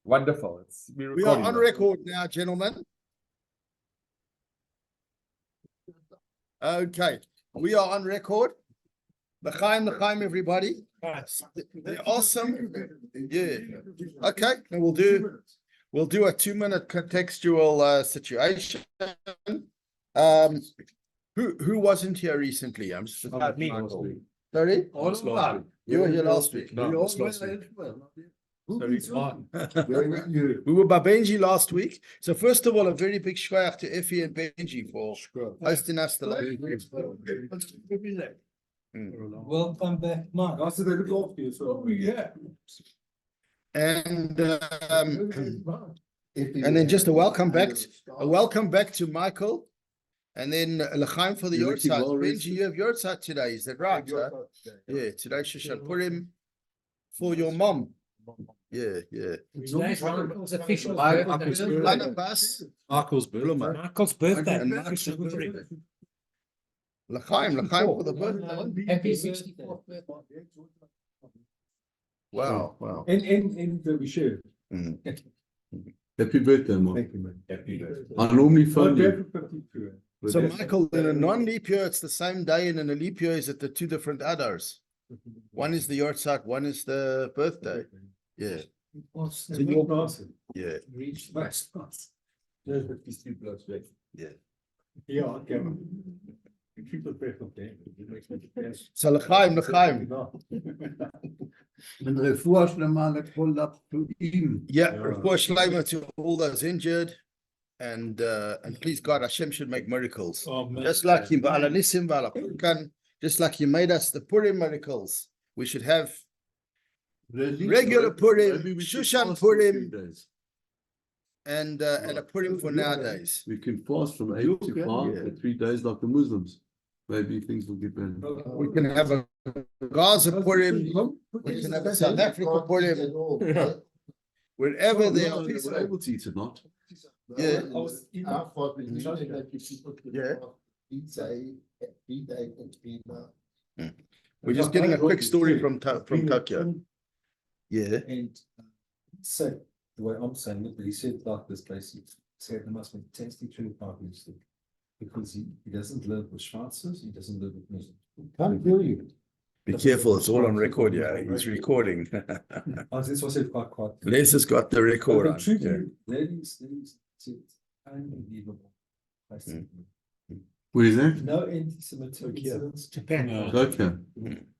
Wonderful. We are on record now, gentlemen. Okay, we are on record. L'chaim, everybody. They're awesome. Yeah. Okay, and we'll do a 2-minute contextual situation. Who wasn't here recently? I'm just me. sorry. You were here last week. No, last week. Sorry. We were by Benji last week. So first of all, a very big shkoyach to Effie and Benji for hosting us the last week. Welcome back, Mark. And then just a welcome back to Michael, and then l'chaim for the yortzeit. Benji, you have yortzeit today, is that right? Huh? Yeah, today Shoshan Purim for your mom. Yeah. Today's Michael's official Michael's birthday. Michael's birthday. And Mark's birthday. L'chaim for the birthday. Happy 64th birthday. Wow. And we share. Happy birthday, Mark. Thank you, man. Happy birthday. I normally phone you. So Michael, in a non-leap year, it's the same day, and in a leap year, is it the two different adars? One is the yortzeit, one is the birthday. Yeah. So you're awesome. Yeah. Reach the Yeah. Yeah, okay. Keep the breath, okay. So l'chaim. And refuah shlema le'kol haptuim. Yeah, refuah shlema to all those injured, and please God, Hashem should make miracles. Just like Him, just like He made us the Purim miracles, we should have regular Purim, Shushan Purim, and a Purim for nowadays. We can fast from 8 to 5 for 3 days like the Muslims. Maybe things will get better. We can have a Gaza Purim, we can have a South Africa Purim, wherever they are. People able to eat it, not? Yeah. We're just getting a quick story from Tokyo. Yeah. And so the way I'm saying it, he said like this place, he said there must be 25 years because he doesn't live with Schwarzers, he doesn't live with Muslims. Can't hear you. Be careful, it's all on record, yeah. He's recording. This was it quite. Les has got the record on. Ladies, it's unbelievable. What is that? No anti-Semitic incidents. Japan. Okay.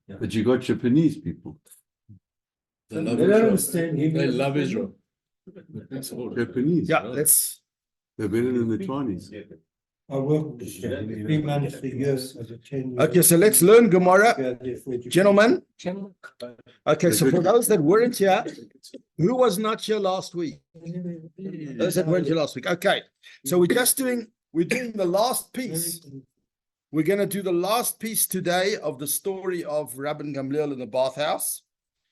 But you got Japanese people. They don't understand him. They love Israel. Japanese. Yeah, let's. They're better than the Chinese. I worked with 3 months, 3 years as a 10 Okay, so let's learn Gemora. Gentlemen. Okay, so for those that weren't here, who was not here last week? Those that weren't here last week. Okay, so we're doing the last piece. We're going to do the last piece today of the story of Rabbi Gamliel in the bathhouse.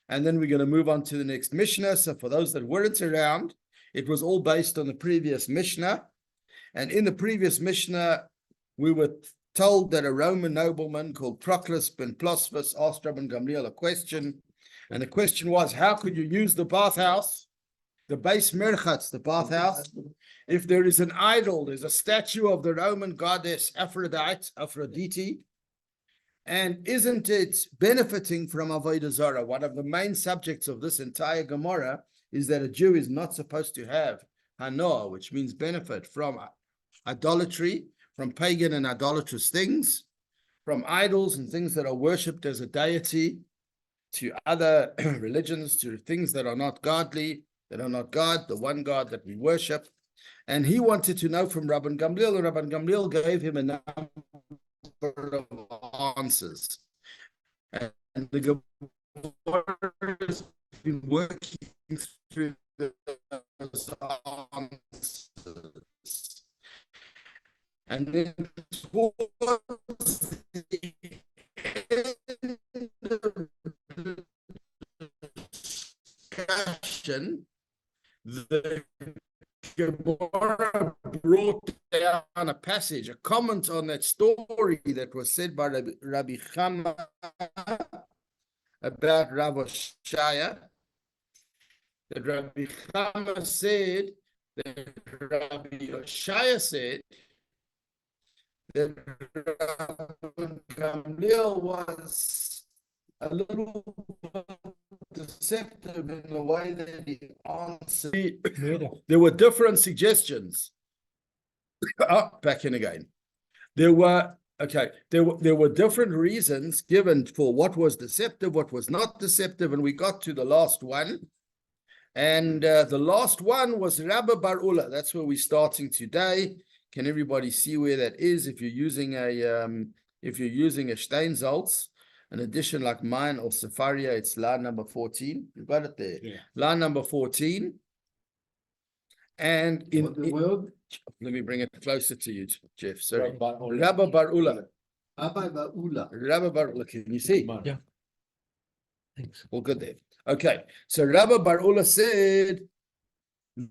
And then we're going to move on to the next Mishnah. So for those that weren't around, it was all based on the previous Mishnah. And in the previous Mishnah, we were told that a Roman nobleman called Proclus ben Plosphus asked Rabbi Gamliel a question. And the question was, how could you use the bathhouse, the base merchatz, the bathhouse, if there is an idol, there's a statue of the Roman goddess Aphrodite, and isn't it benefiting from Avodah Zarah? One of the main subjects of this entire Gemara is that a Jew is not supposed to have hanoah, which means benefit from idolatry, from pagan and idolatrous things, from idols and things that are worshipped as a deity, to other religions, to things that are not godly, that are not God, the one God that we worship. And he wanted to know from Rabban Gamliel, and Rabban Gamliel gave him a number of answers. And the Gemara has been working through those answers. And then towards the end of the discussion, the Gemara brought down a passage, a comment on that story that was said by Rabbi Chama about Rav Oshaya, that Rabbi Chama said, that Rabbi Yoshaya said, that Rabbi Gamliel was a little deceptive in the way that he answered. There were different suggestions. Back in again. There were different reasons given for what was deceptive, what was not deceptive, and we got to the last one. And the last one was Rabbi Bar Ula. That's where we're starting today. Can everybody see where that is? If you're using a Steinsaltz, an edition like mine or Safaria, it's line number 14. You've got it there. Yeah. Line number 14. And in the word? let me bring it closer to you, Jeff. Sorry. Rabbi Bar Ula. Rabbi Bar Ula. Rabbi Bar Ula. Can you see? Yeah. Thanks. All good there. Okay. So Rabbi Bar Ula said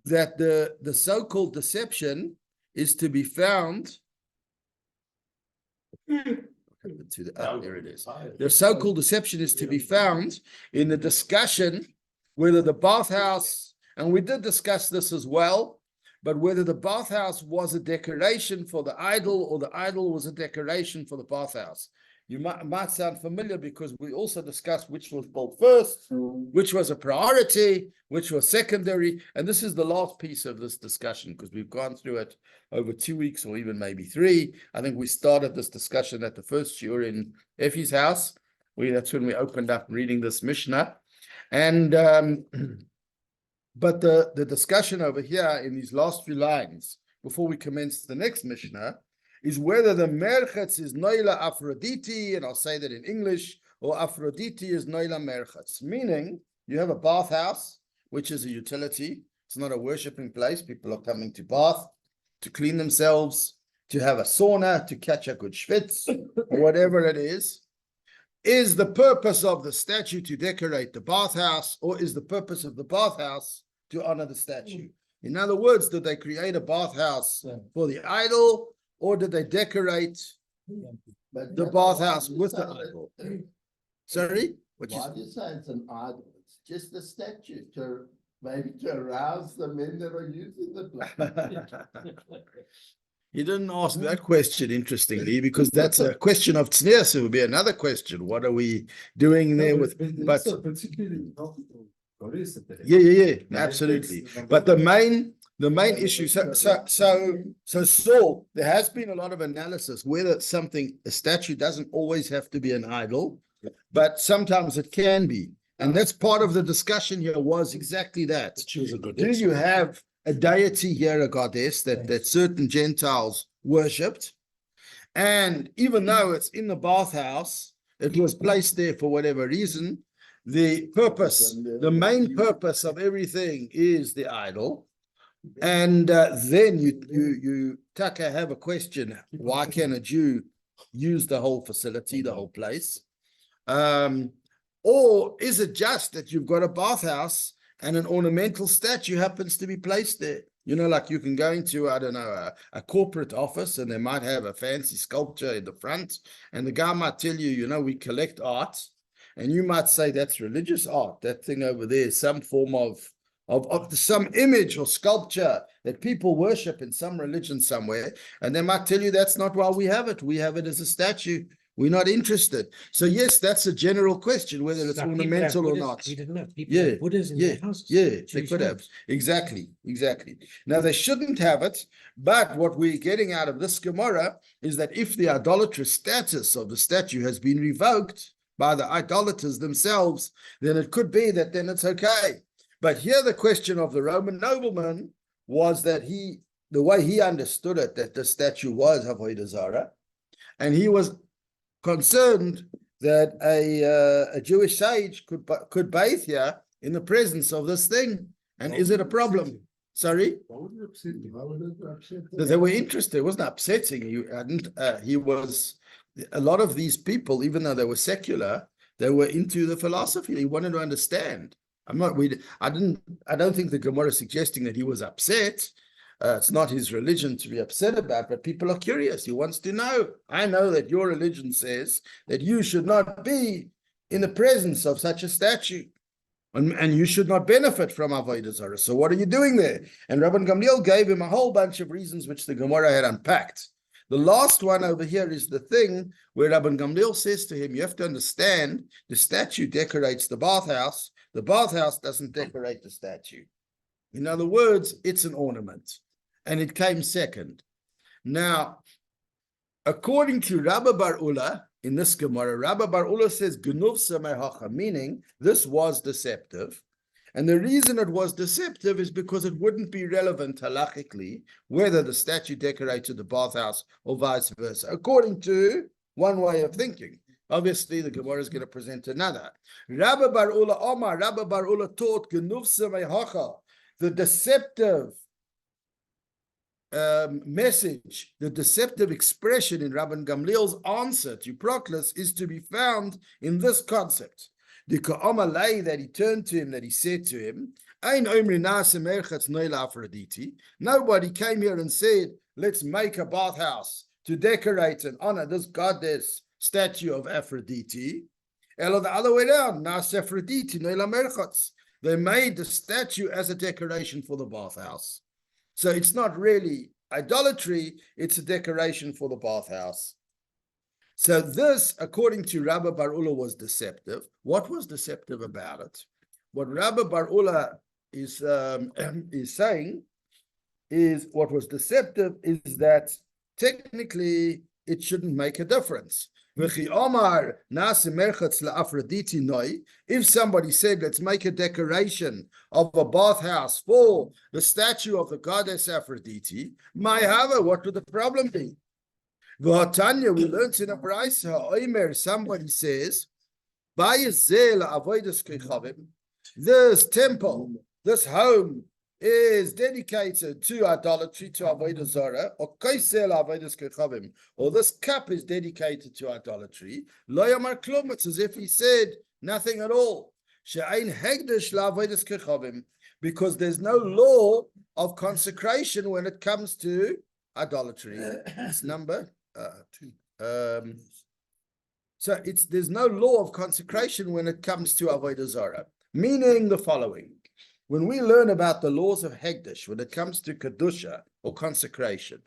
that the so-called deception is to be found. There it is. The so-called deception is to be found in the discussion whether the bathhouse, and we did discuss this as well, but whether the bathhouse was a decoration for the idol or the idol was a decoration for the bathhouse. You might sound familiar because we also discussed which was built first, which was a priority, which was secondary. And this is the last piece of this discussion because we've gone through it over 2 weeks or even maybe 3. I think we started this discussion at the first shiur in Effie's house. That's when we opened up reading this Mishnah. And but the discussion over here in these last few lines, before we commence the next Mishnah, is whether the merchatz is noila Aphrodite, and I'll say that in English, or Aphrodite is noila merchatz, meaning you have a bathhouse, which is a utility. It's not a worshipping place. People are coming to bath, to clean themselves, to have a sauna, to catch a good schwitz, or whatever it is. Is the purpose of the statue to decorate the bathhouse, or is the purpose of the bathhouse to honor the statue? In other words, did they create a bathhouse for the idol, or did they decorate the bathhouse with the idol? Sorry? Why do you say it's an idol? It's just a statue to maybe to arouse the men that are using the place. You didn't ask that question, interestingly, because that's a question of tznius. So it would be another question. What are we doing there with? But yeah, absolutely. But the main issue. So Saul, there has been a lot of analysis whether a statue doesn't always have to be an idol, but sometimes it can be, and that's part of the discussion here. Was exactly that. Do you have a deity here, a goddess that certain Gentiles worshipped, and even though it's in the bathhouse, it was placed there for whatever reason. The main purpose of everything is the idol. And then you Taka have a question: why can a Jew use the whole facility, the whole place? Or is it just that you've got a bathhouse and an ornamental statue happens to be placed there? You know, like you can go into, I don't know, a corporate office and they might have a fancy sculpture in the front, and the guy might tell you, we collect art, and you might say that's religious art. That thing over there is some form of some image or sculpture that people worship in some religion somewhere, and they might tell you that's not why we have it. We have it as a statue. We're not interested. So yes, that's a general question, whether it's ornamental or not. We didn't know. People have Buddhas in their houses. Yeah, they could have. Exactly. Now, they shouldn't have it, but what we're getting out of this Gemora is that if the idolatrous status of the statue has been revoked by the idolaters themselves, then it could be that then it's okay. But here the question of the Roman nobleman was that the way he understood it, that the statue was Avodah Zarah, and he was concerned that a Jewish sage could bathe here in the presence of this thing. And is it a problem? Sorry? They were interested. It wasn't upsetting. A lot of these people, even though they were secular, they were into the philosophy. They wanted to understand. I don't think the Gemara is suggesting that he was upset. It's not his religion to be upset about, but people are curious. He wants to know. I know that your religion says that you should not be in the presence of such a statue. And you should not benefit from avodah zarah. So what are you doing there? And Rabban Gamliel gave him a whole bunch of reasons which the Gemara had unpacked. The last one over here is the thing where Rabban Gamliel says to him, you have to understand, the statue decorates the bathhouse. The bathhouse doesn't decorate the statue. In other words, it's an ornament. And it came second. Now, according to Rabbi Bar Ula, in this Gemara, Rabbi Bar Ula says, Genuv Samehacha, meaning this was deceptive. And the reason it was deceptive is because it wouldn't be relevant halachically whether the statue decorated the bathhouse or vice versa, according to one way of thinking. Obviously, the Gemara is going to present another. Rabbi Bar Ula Omar, Rabbi Bar Ula taught Genuv Samehacha, the deceptive message, the deceptive expression in Rabban Gamliel's answer to Proclus is to be found in this concept. The Ka'amalei that he turned to him, that he said to him, nobody came here and said, let's make a bathhouse to decorate and honor this goddess statue of Aphrodite. Elo, the other way around, they made the statue as a decoration for the bathhouse. So it's not really idolatry, it's a decoration for the bathhouse. So this, according to Rabbi Bar Ula, was deceptive. What was deceptive about it? What Rabbi Bar Ula is saying is what was deceptive is that technically it shouldn't make a difference. If somebody said, let's make a decoration of a bathhouse for the statue of the goddess Aphrodite, what would the problem be? V'hatanya, we learned in a brayso, somebody says, this temple, this home is dedicated to idolatry, to avodah zarah, or this cup is dedicated to idolatry. Lo yamar klum, it's as if he said nothing at all. She'ain hegdish la'avodas kechavim, because there's no law of consecration when it comes to idolatry. It's number 2. So there's no law of consecration when it comes to avodah zarah, meaning the following. When we learn about the laws of Hegdish, when it comes to Kedusha or consecration,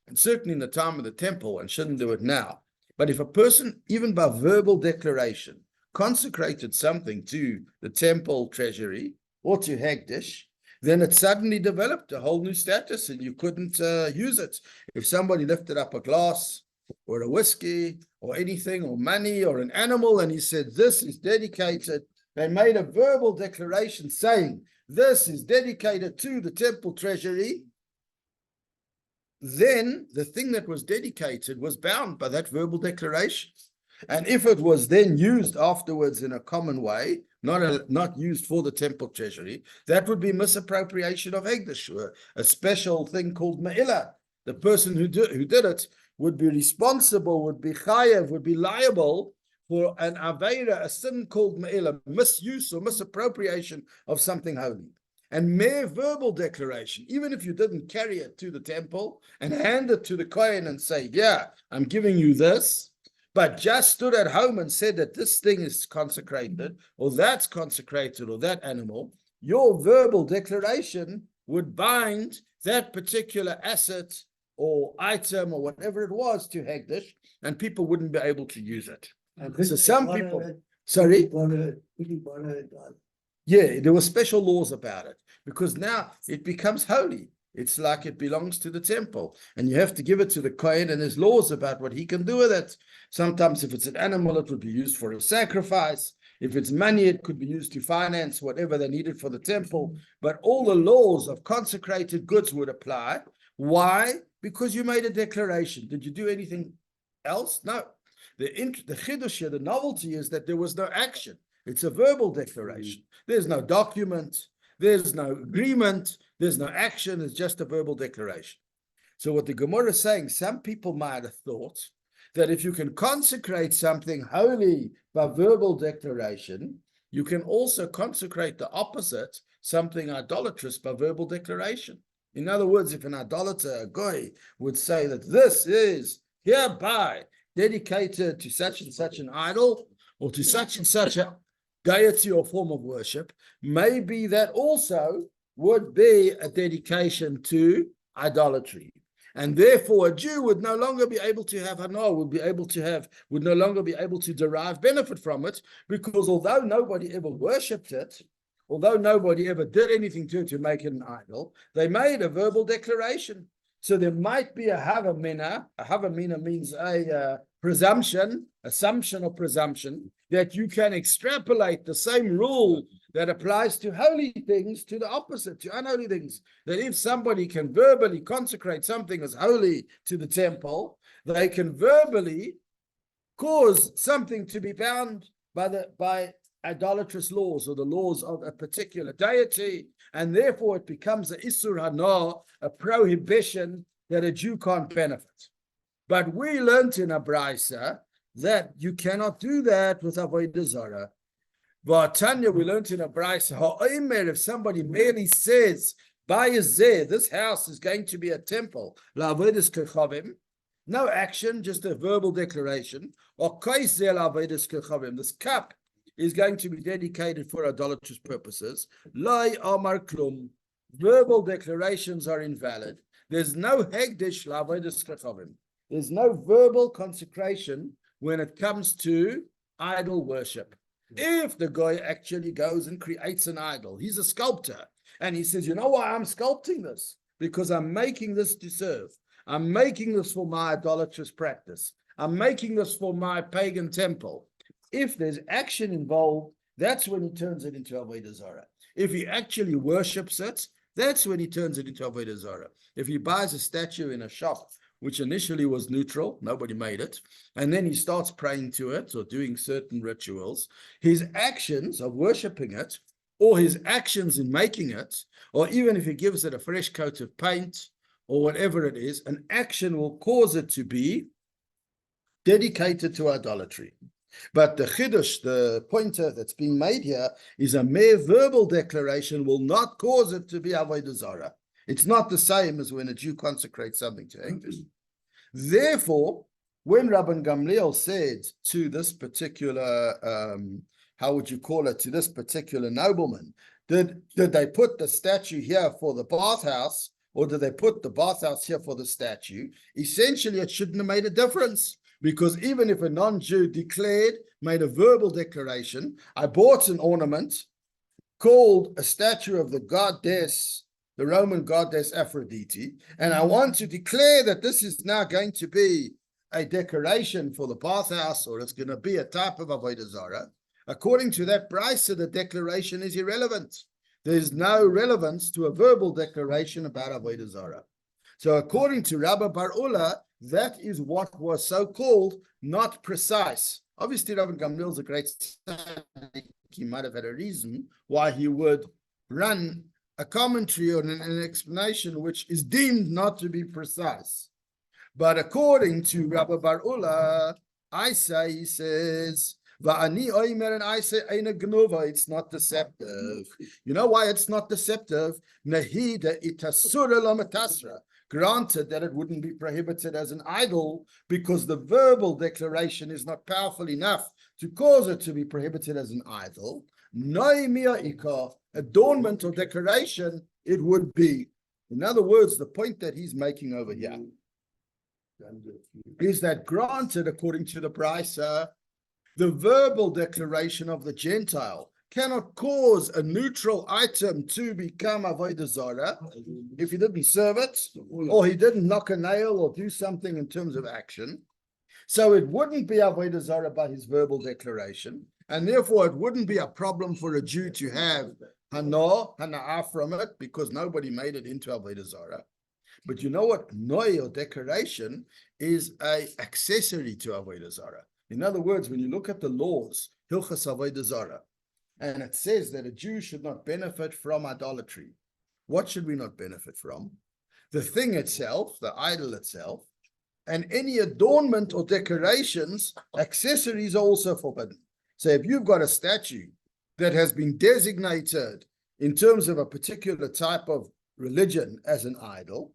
and certainly in the time of the temple, and shouldn't do it now, but if a person, even by verbal declaration, consecrated something to the temple treasury or to Hegdish, then it suddenly developed a whole new status and you couldn't use it. If somebody lifted up a glass or a whiskey or anything or money or an animal and he said, this is dedicated, they made a verbal declaration saying, this is dedicated to the temple treasury, then the thing that was dedicated was bound by that verbal declaration. And if it was then used afterwards in a common way, not used for the temple treasury, that would be misappropriation of Hegdish, a special thing called Me'ilah. The person who did it would be responsible, would be chayav, would be liable for an aveira, a sin called Me'ilah, misuse or misappropriation of something holy. And mere verbal declaration, even if you didn't carry it to the temple and hand it to the kohen and say, yeah, I'm giving you this, but just stood at home and said that this thing is consecrated, or that's consecrated, or that animal, your verbal declaration would bind that particular asset or item or whatever it was to Hegdish, and people wouldn't be able to use it. So some people, sorry? Yeah, there were special laws about it, because now it becomes holy. It's like it belongs to the temple, and you have to give it to the kohen, and there's laws about what he can do with it. Sometimes if it's an animal, it would be used for a sacrifice. If it's money, it could be used to finance whatever they needed for the temple. But all the laws of consecrated goods would apply. Why? Because you made a declaration. Did you do anything else? No. The chidush here, the novelty is that there was no action. It's a verbal declaration. There's no document. There's no agreement. There's no action. It's just a verbal declaration. So what the Gemora is saying, some people might have thought that if you can consecrate something holy by verbal declaration, you can also consecrate the opposite, something idolatrous, by verbal declaration. In other words, if an idolater, a goy, would say that this is hereby dedicated to such and such an idol, or to such and such a deity or form of worship, maybe that also would be a dedication to idolatry. And therefore, a Jew would no longer be able to have hana, would no longer be able to derive benefit from it, because although nobody ever worshipped it, although nobody ever did anything to make it an idol, they made a verbal declaration. So there might be a havamina. A havamina means a presumption, assumption or presumption, that you can extrapolate the same rule that applies to holy things to the opposite, to unholy things. That if somebody can verbally consecrate something as holy to the temple, they can verbally cause something to be bound by idolatrous laws or the laws of a particular deity, and therefore it becomes a isur hana, a prohibition that a Jew can't benefit. But we learned in a brisa that you cannot do that with avodah zarah. But Tanya, we learned in a brisa, if somebody merely says, this house is going to be a temple, no action, just a verbal declaration, or this cup is going to be dedicated for idolatrous purposes. Lai amar klum. Verbal declarations are invalid. There's no hegdish la'avodas kechavim. There's no verbal consecration when it comes to idol worship. If the guy actually goes and creates an idol, he's a sculptor, and he says, you know why I'm sculpting this? Because I'm making this to serve. I'm making this for my idolatrous practice. I'm making this for my pagan temple. If there's action involved, that's when he turns it into avodah zarah. If he actually worships it, that's when he turns it into avodah zarah. If he buys a statue in a shop, which initially was neutral, nobody made it, and then he starts praying to it or doing certain rituals, his actions of worshipping it, or his actions in making it, or even if he gives it a fresh coat of paint, or whatever it is, an action will cause it to be dedicated to idolatry. But the chiddush, the pointer that's being made here, is a mere verbal declaration will not cause it to be avodah zarah. It's not the same as when a Jew consecrates something to English. Therefore, when Rabban Gamliel said to this particular, how would you call it, to this particular nobleman, did they put the statue here for the bathhouse, or did they put the bathhouse here for the statue? Essentially, it shouldn't have made a difference. Because even if a non-Jew made a verbal declaration, I bought an ornament called a statue of the goddess, the Roman goddess Aphrodite, and I want to declare that this is now going to be a decoration for the bathhouse, or it's going to be a type of avodah zarah. According to that brisa, the declaration is irrelevant. There's no relevance to a verbal declaration about avodah zarah. So according to Rabbi Bar Ula, that is what was so-called not precise. Obviously, Rabbi Gamliel is a great tzaddik. He might have had a reason why he would run a commentary or an explanation which is deemed not to be precise. But according to Rabbi Bar Ula, he says, Va'ani oimer, and I say, Eina gnova, it's not deceptive. You know why it's not deceptive? Nehida itasura lamatasra. Granted that it wouldn't be prohibited as an idol because the verbal declaration is not powerful enough to cause it to be prohibited as an idol. Adornment or decoration, it would be. In other words, the point that he's making over here is that granted, according to the brisa, the verbal declaration of the Gentile cannot cause a neutral item to become avodah zarah if he didn't serve it, or he didn't knock a nail or do something in terms of action. So it wouldn't be avodah zarah by his verbal declaration, and therefore it wouldn't be a problem for a Jew to have hana'ah from it, because nobody made it into avodah zarah. But you know what? Noi, or decoration, is an accessory to avodah zarah. In other words, when you look at the laws, hilchas avodah zarah, and it says that a Jew should not benefit from idolatry. What should we not benefit from? The thing itself, the idol itself, and any adornment or decorations, accessories are also forbidden. So if you've got a statue that has been designated in terms of a particular type of religion as an idol,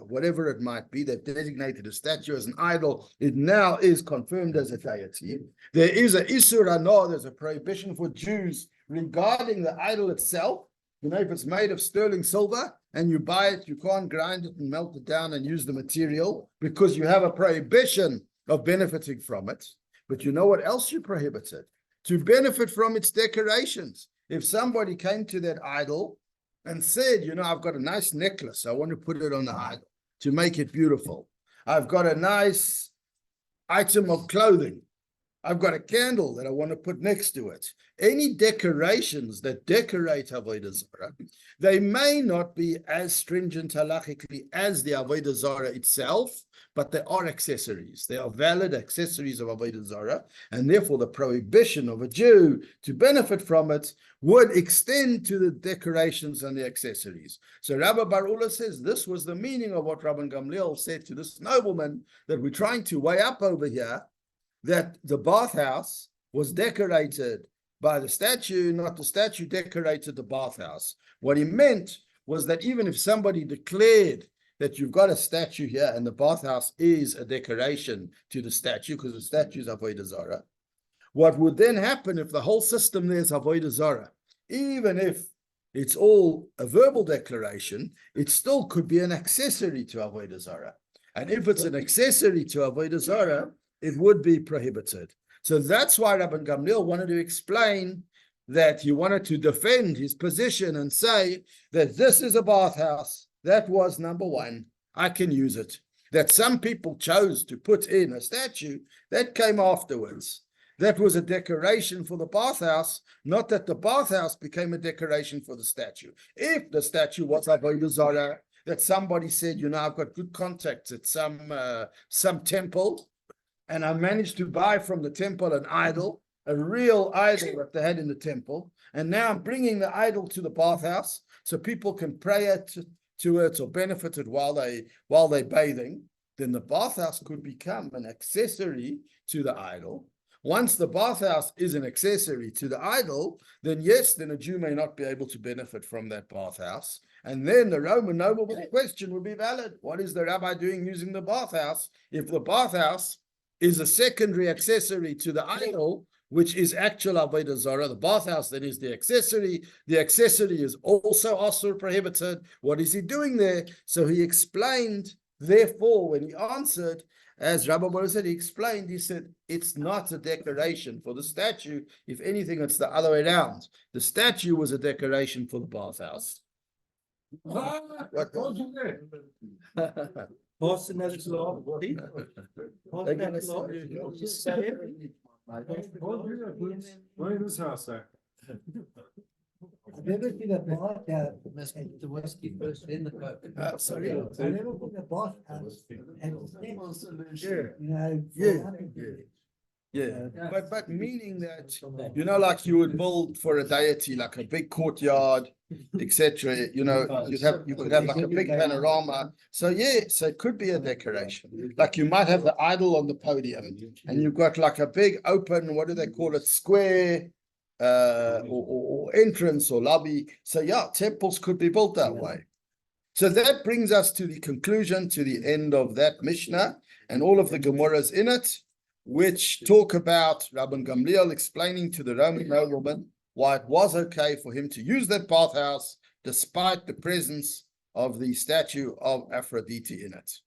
whatever it might be, they've designated a statue as an idol. It now is confirmed as a deity. There is a Isur Hano, there's a prohibition for Jews regarding the idol itself. You know, if it's made of sterling silver and you buy it, you can't grind it and melt it down and use the material because you have a prohibition of benefiting from it. But you know what else you prohibited? To benefit from its decorations. If somebody came to that idol and said, you know, I've got a nice necklace, I want to put it on the idol to make it beautiful. I've got a nice item of clothing. I've got a candle that I want to put next to it. Any decorations that decorate Avodah Zarah, they may not be as stringent halachically as the Avodah Zarah itself, but they are accessories. They are valid accessories of Avodah Zarah, and therefore the prohibition of a Jew to benefit from it would extend to the decorations and the accessories. So Rabbi Barula says this was the meaning of what Rabban Gamliel said to this nobleman that we're trying to weigh up over here, that the bathhouse was decorated by the statue, not the statue decorated the bathhouse. What he meant was that even if somebody declared that you've got a statue here and the bathhouse is a decoration to the statue, because the statue is Avodah Zarah, what would then happen if the whole system there is Avodah Zarah? Even if it's all a verbal declaration, it still could be an accessory to Avodah Zarah. And if it's an accessory to Avodah Zarah, it would be prohibited. So that's why Rabban Gamliel wanted to explain that he wanted to defend his position and say that this is a bathhouse. That was number one. I can use it. That some people chose to put in a statue, that came afterwards. That was a decoration for the bathhouse, not that the bathhouse became a decoration for the statue. If the statue was Avodah Zarah, that somebody said, you know, I've got good contacts at some temple, and I managed to buy from the temple an idol, a real idol that they had in the temple, and now I'm bringing the idol to the bathhouse so people can pray to it or benefit it while they're bathing. Then the bathhouse could become an accessory to the idol. Once the bathhouse is an accessory to the idol, then yes, then a Jew may not be able to benefit from that bathhouse. And then the Roman nobleman's question would be valid. What is the rabbi doing using the bathhouse if the bathhouse is a secondary accessory to the idol, which is actual Avodah Zarah? The bathhouse then is the accessory. The accessory is also asur, prohibited. What is he doing there? So he explained, therefore, when he answered, as Rabbi Bacher said, he explained, he said, it's not a decoration for the statue. If anything, it's the other way around. The statue was a decoration for the bathhouse. Pass the next law. They're gonna say- Where is this house there? I've never been a bath must be the whiskey first, then the coke. Sorry. I've never been a bath house and But meaning that, you know, like you would build for a deity, like a big courtyard, etc. You know, you could have like a big panorama. So so it could be a decoration. Like you might have the idol on the podium, and you've got like a big open, what do they call it, square, or entrance or lobby. So yeah, temples could be built that way. So that brings us to the conclusion, to the end of that Mishnah and all of the Gemoras in it, which talk about Rabban Gamliel explaining to the Roman nobleman why it was okay for him to use that bathhouse despite the presence of the statue of Aphrodite in it.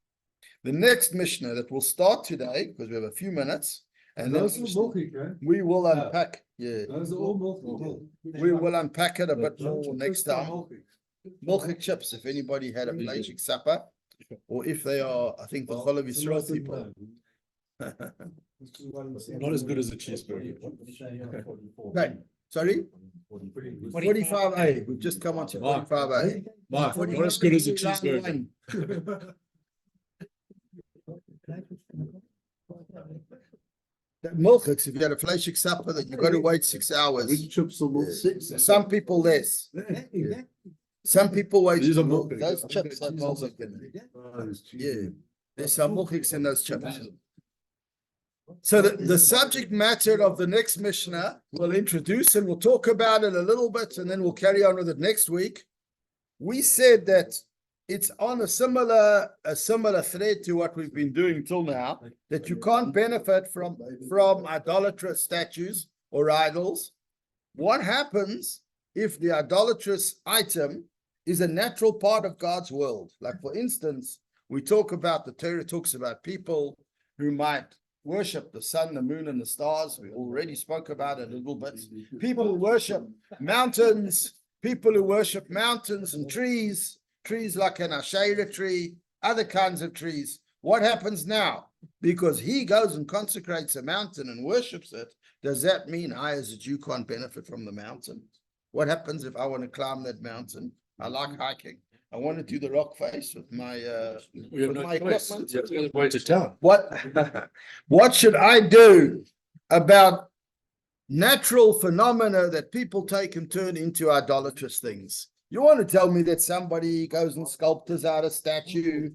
The next Mishnah that will start today, because we have a few minutes, and then Those are milky, eh? we will unpack. Yeah, Those are all milky. we will unpack it a bit more next time. Milchik chips, if anybody had a Blashik supper, or if they are, I think the Cholav Yisrael people. Not as good as a cheeseburger. Okay, sorry? 45A, we've just come on to 45A. Mark, not as good as a cheeseburger. That milchiks, if you had a Blashik supper, that you've got to wait 6 hours. Which chips are more? Some people less. Some people wait. These are milchiks. Those chips are milchik in there. Yeah, there's some milchiks in those chips. So the subject matter of the next Mishnah we'll introduce and we'll talk about it a little bit and then we'll carry on with it next week. We said that it's on a similar thread to what we've been doing till now, that you can't benefit from idolatrous statues or idols. What happens if the idolatrous item is a natural part of God's world? Like, for instance, the Torah talks about people who might worship the sun, the moon, and the stars. We already spoke about it a little bit. People who worship mountains, and trees like an Asherah tree, other kinds of trees. What happens now? Because he goes and consecrates a mountain and worships it, does that mean I as a Jew can't benefit from the mountain? What happens if I want to climb that mountain? I like hiking. I want to do the rock face with my equipment. That's the way to tell. What should I do about natural phenomena that people take and turn into idolatrous things? You want to tell me that somebody goes and sculptures out a statue?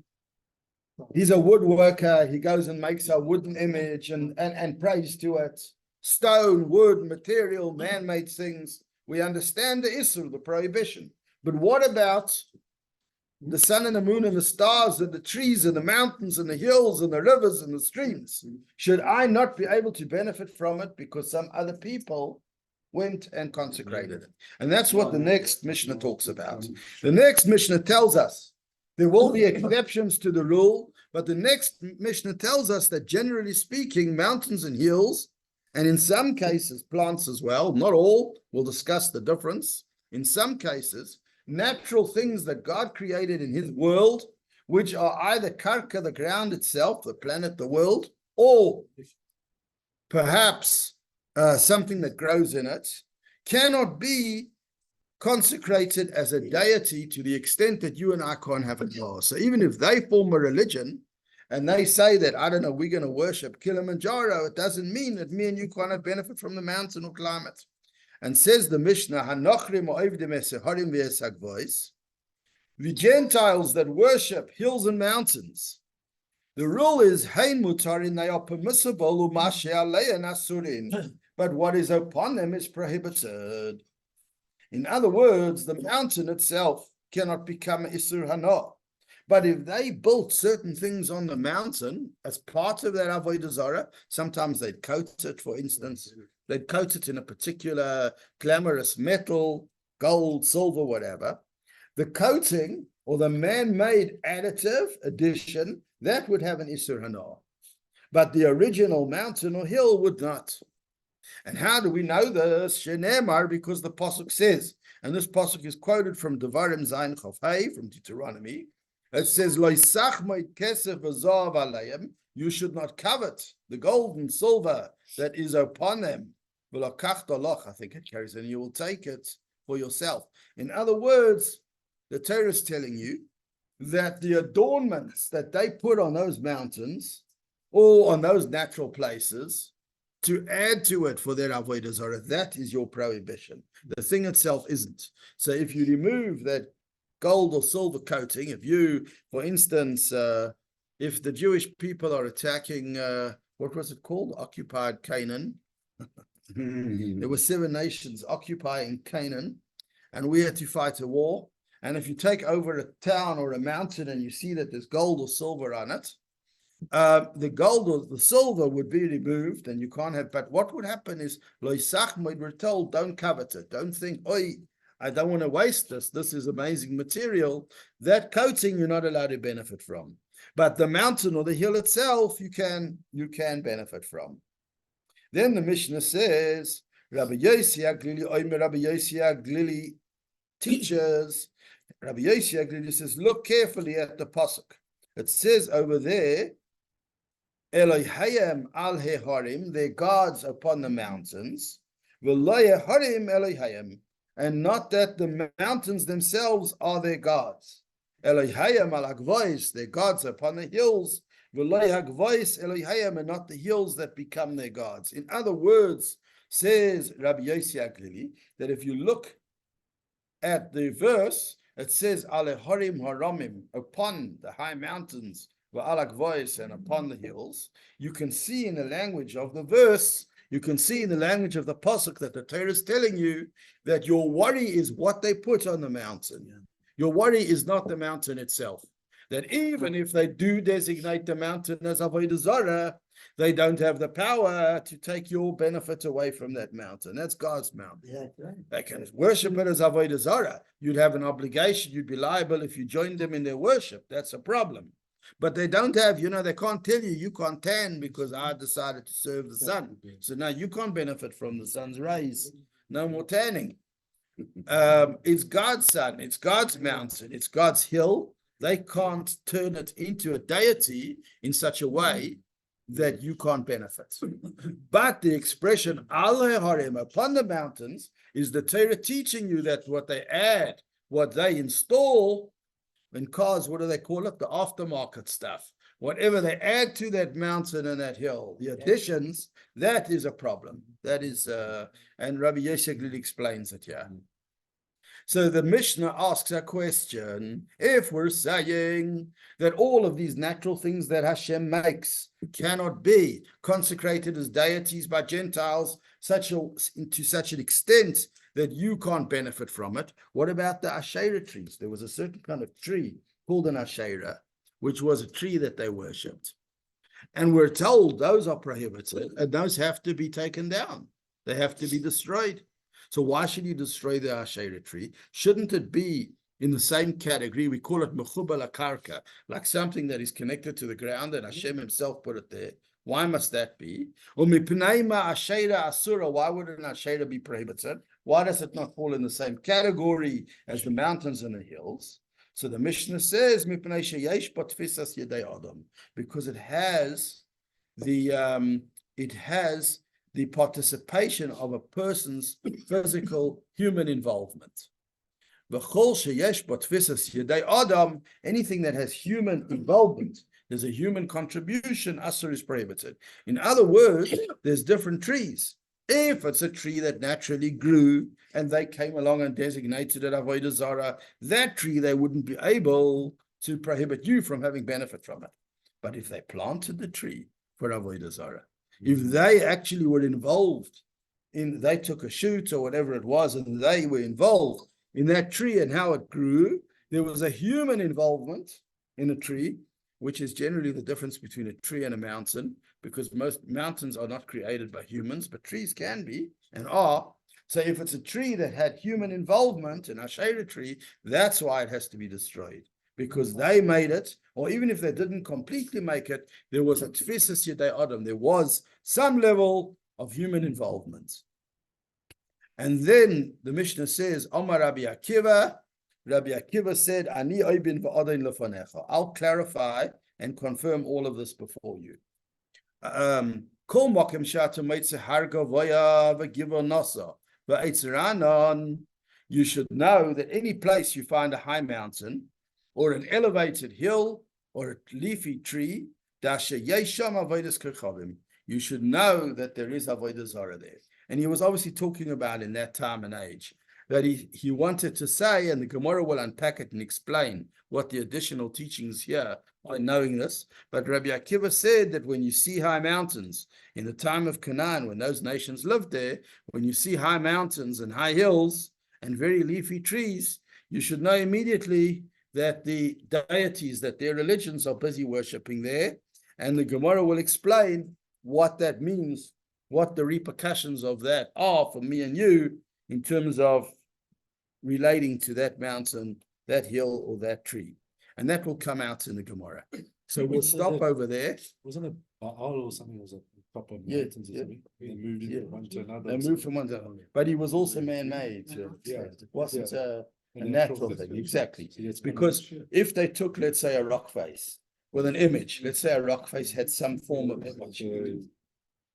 He's a woodworker. He goes and makes a wooden image and prays to it. Stone, wood, material, man-made things. We understand the issue, the prohibition. But what about the sun and the moon and the stars and the trees and the mountains and the hills and the rivers and the streams? Should I not be able to benefit from it because some other people went and consecrated it? And that's what the next Mishnah talks about. The next Mishnah tells us there will be exceptions to the rule, but the next Mishnah tells us that generally speaking, mountains and hills, and in some cases plants as well, not all, we'll discuss the difference. In some cases, natural things that God created in his world, which are either karka, the ground itself, the planet, the world, or perhaps something that grows in it, cannot be consecrated as a deity to the extent that you and I can't have it now. So even if they form a religion and they say that, I don't know, we're going to worship Kilimanjaro, it doesn't mean that me and you can't have benefit from the mountain or climate. And says the Mishnah, the Gentiles that worship hills and mountains, the rule is, hein mutarin, they are permissible, but what is upon them is prohibited. In other words, the mountain itself cannot become Isur Hana. But if they built certain things on the mountain as part of that Avodah Zarah, sometimes they'd coat it, for instance, they'd coat it in a particular glamorous metal, gold, silver, whatever. The coating or the man-made additive addition, that would have an Isur Hana. But the original mountain or hill would not. And how do we know this? Shenemar, because the pasuk says, and this pasuk is quoted from Devarim Zayin Chaf Hey, from Deuteronomy. It says, "Lo yisachmoid kesef v'zahav aleihem." You should not covet the gold and silver that is upon them. V'lokach doloch, I think it carries, and you will take it for yourself. In other words, the Torah is telling you that the adornments that they put on those mountains or on those natural places to add to it for their avodah zarah, that is your prohibition. The thing itself isn't. So if you remove that gold or silver coating, if you, for instance, if the Jewish people are attacking, what was it called? Occupied Canaan. There were 7 nations occupying Canaan, and we had to fight a war. And if you take over a town or a mountain and you see that there's gold or silver on it, the gold or the silver would be removed, and you can't have. But what would happen is, we're told, don't covet it. Don't think, oi, I don't want to waste this. This is amazing material. That coating you're not allowed to benefit from. But the mountain or the hill itself, you can benefit from. Then the Mishnah says, Rabbi Yossi Glili teaches. Rabbi Yossi Glili says, look carefully at the pasuk. It says over there, Elohayim al heharim, their gods upon the mountains, v'loyeharim Elohayim, and not that the mountains themselves are their gods. Elohayim al hagvois, their gods upon the hills, v'loyehagvois Elohayim, and not the hills that become their gods. In other words, says Rabbi Yossi Aglili, that if you look at the verse, it says Aleharim haramim, upon the high mountains, v'alagvois, and upon the hills. You can see in the language of the verse, you can see in the language of the pasuk that the Torah is telling you that your worry is what they put on the mountain. Your worry is not the mountain itself. That even if they do designate the mountain as Avodah Zarah, they don't have the power to take your benefit away from that mountain. That's God's mountain. Yeah, right. They can worship it as Avodah Zarah. You'd have an obligation. You'd be liable if you joined them in their worship. That's a problem. But they don't have, they can't tell you can't tan because I decided to serve the sun. So now you can't benefit from the sun's rays. No more tanning. It's God's sun. It's God's mountain. It's God's hill. They can't turn it into a deity in such a way that you can't benefit. But the expression Al Harem, upon the mountains, is the Torah teaching you that what they add, what they install in cars, what do they call it? The aftermarket stuff. Whatever they add to that mountain and that hill, the additions, that is a problem. That is, and Rabbi Yeshua explains it here. So the Mishnah asks a question: if we're saying that all of these natural things that Hashem makes cannot be consecrated as deities by Gentiles to such an extent that you can't benefit from it, what about the Asherah trees? There was a certain kind of tree called an Asherah, which was a tree that they worshipped. And we're told those are prohibited and those have to be taken down. They have to be destroyed. So why should you destroy the Asherah tree? Shouldn't it be in the same category? We call it mechubal akarka, like something that is connected to the ground and Hashem himself put it there. Why must that be? Why would an Asherah be prohibited? Why does it not fall in the same category as the mountains and the hills? So the Mishnah says, because it has the participation of a person's physical human involvement. Anything that has human involvement, there's a human contribution, asur is prohibited. In other words, there's different trees. If it's a tree that naturally grew and they came along and designated it Avodah Zarah, that tree they wouldn't be able to prohibit you from having benefit from it. But if they planted the tree for Avodah Zarah, if they actually were involved they took a shoot or whatever it was, and they were involved in that tree and how it grew, there was a human involvement in a tree, which is generally the difference between a tree and a mountain, because most mountains are not created by humans, but trees can be and are. So if it's a tree that had human involvement, an Asherah tree, that's why it has to be destroyed, because they made it, or even if they didn't completely make it, there was a tfisas yedei adam, there was some level of human involvement. And then the Mishnah says, Omar Rabbi Akiva said, Ani oibin v'adain lefanecha. I'll clarify and confirm all of this before you. Kol makom shata meitze harga v'ya v'giva nasa v'eitzeranon. You should know that any place you find a high mountain, or an elevated hill, or a leafy tree, you should know that there is Avodah Zarah there. And he was obviously talking about in that time and age, that he wanted to say, and the Gemora will unpack it and explain what the additional teachings here by knowing this. But Rabbi Akiva said that when you see high mountains, in the time of Canaan, when those nations lived there, when you see high mountains and high hills and very leafy trees, you should know immediately that the deities, that their religions are busy worshipping there. And the Gemara will explain what that means, what the repercussions of that are for me and you in terms of relating to that mountain, that hill, or that tree. And that will come out in the Gemara. So we'll stop over there. Wasn't it Baal or something? Was a proper mountains or something? They moved from one to another. They moved from one to another. But he was also man-made. It wasn't a natural thing. Exactly. Because if they took, let's say, a rock face with an image, let's say a rock face had some form of image.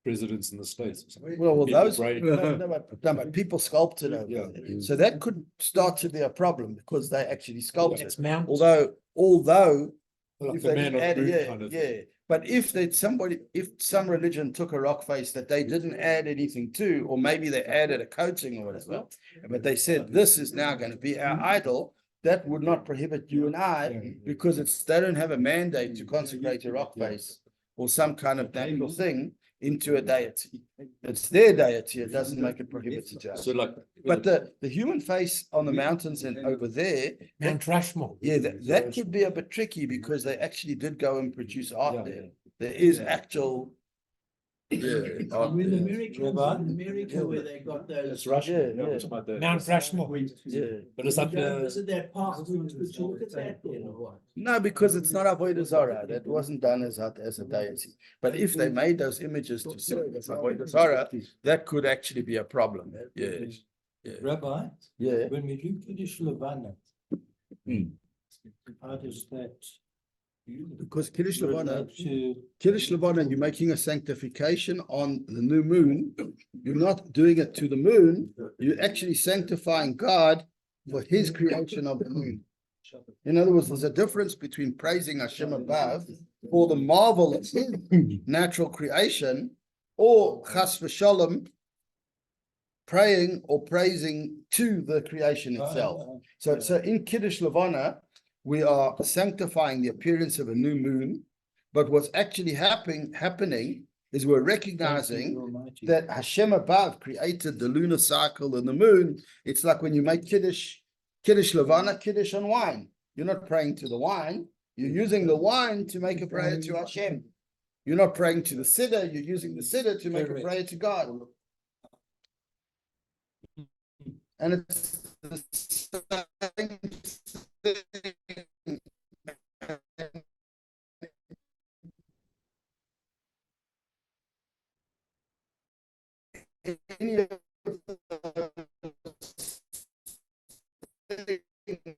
Presidents in the States. Well, those but people sculpted over there. So that could start to be a problem because they actually sculpted. Although like if the they man of add, Moon kind of but if some religion took a rock face that they didn't add anything to, or maybe they added a coating or whatever, but they said this is now going to be our idol, that would not prohibit you and I, because they don't have a mandate to consecrate a rock face or some kind of natural thing. into a deity. It's their deity. It doesn't make it prohibited. So like. But the human face on the mountains and over there, Mount Rushmore. yeah, that could be a bit tricky because they actually did go and produce art Yeah. there. There is actual. Yeah, art In there. America, where they got those. It's Russian. Yeah, yeah. It's about the- Mount Rushmore. Yeah. But it's like the. Visit that park, would you look at that then or what? No, because it's not Avodah Zarah. That wasn't done as a deity. But if they made those images to serve as Avodah Zarah, that could actually be a problem. Yeah, Rabbi, yeah. when we do Kiddush Levana, Hmm. how does that? Because Kiddush Levana, To, Kiddush Levana, you're making a sanctification on the new moon. You're not doing it to the moon. You're actually sanctifying God for his creation of the moon. In other words, there's a difference between praising Hashem above for the marvel of his natural creation, or chas v'shalom, praying or praising to the creation itself. So in Kiddush Levana, we are sanctifying the appearance of a new moon, but what's actually happening is we're recognizing that Hashem above created the lunar cycle and the moon. It's like when you make Kiddush Levana, Kiddush on wine. You're not praying to the wine. You're using the wine to make a prayer to Hashem. You're not praying to the Siddur. You're using the Siddur to make a prayer to God. And it's the same thing. Any of